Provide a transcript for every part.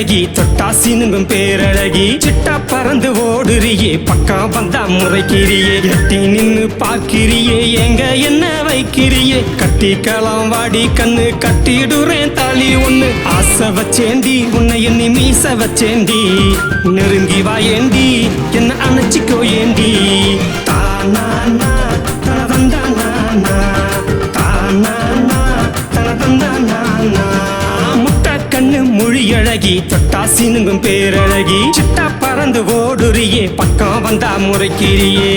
அழகி தொட்டாசினுங்கும் பேரழகி சிட்டா பறந்து ஓடுறியே பக்கம் வந்தா முறைக்கிறியே எட்டி நின்னு பார்க்கிறியே எங்க என்ன வைக்கிறியே கட்டிக்கலாம் வாடி கண்ணு கட்டிடுறேன் தாலி ஒண்ணு ஆசை வச்சேண்டி உன்னை எண்ணி மீச வச்சேண்டி நெருங்கி வாயேண்டி என்ன அணைச்சிக்கோ ஏண்டி தானா தனதந்தானா தானா தனதந்தானா கண்ணு மொழி அழகி தொட்டாசினுங்கும் பேரழகி சிட்டா பறந்து ஓடுறியே பக்கம் வந்தா முறைக்கிறியே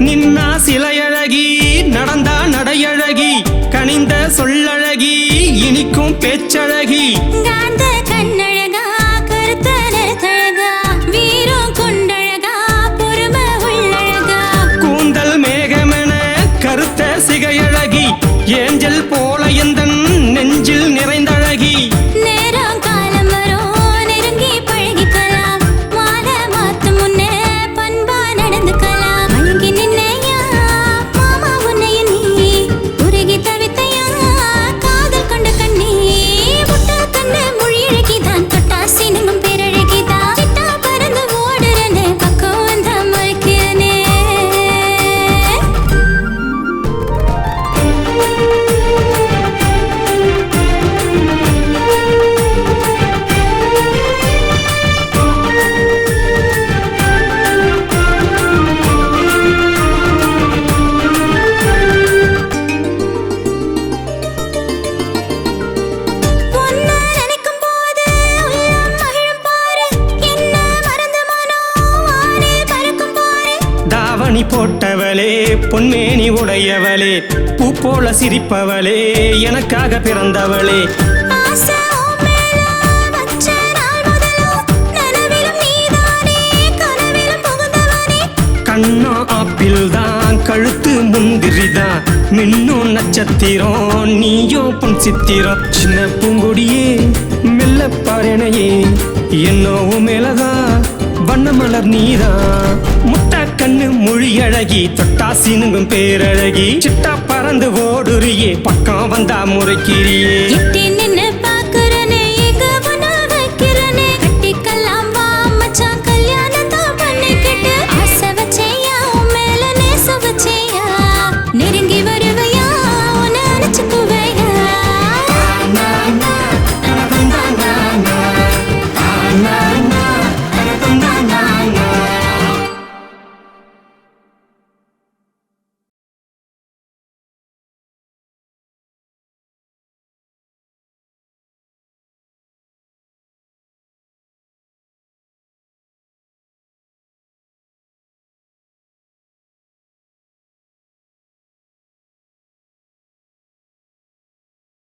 நின்னா சிலையழகி நடந்தா நடையழகி கனிந்த சொல்லழகி இனிக்கும் பேச்சழகி கண்ணழகா கருத்த நிறத்தழகா வீரம் கொண்டழகா பொறுமை உள்ளழகா கூந்தல் மேகமென கருத்த சிகையழகி ஏஞ்சல் போல எந்தன் நெஞ்சில் நிறைந்தழகி நேரம் காலம் வரும் நெருங்கி பழகிக்கலாம் மாலை மாத்து முன்னே பண்பா நடந்துக்கலாம் அழகி நின்னையா மாமா உன்னைய நீ உருகி தவித்தையா காதல் கொண்ட கண்ணி முட்டா கண்ணு மொழி அழகிதான் தொட்டாசினுங்கும் பேரழகிதான் சிட்டா பறந்து ஓடுறனே பக்கம் வந்த மறைக்கிறனே தாவணி போட்டவளே பொன்மேனி உடையவளே பூ போல சிரிப்பவளே எனக்காக பிறந்தவளே கண்ணா ஆப்பிள் தான் கழுத்து முந்திரிதான் மின்னும் நட்சத்திரம் நீயோ பொன் சித்திரம் சின்ன பூங்கொடியே மெல்ல பாருனையே என்னோவும் மேலதான் வண்ண மலர் நீதான் முட்டா கண்ணு மொழி அழகி தொட்டாசினுங்கும் பேரழகி சிட்டா பறந்து ஓடுறியே பக்கம் வந்தா முறைக்கிறியே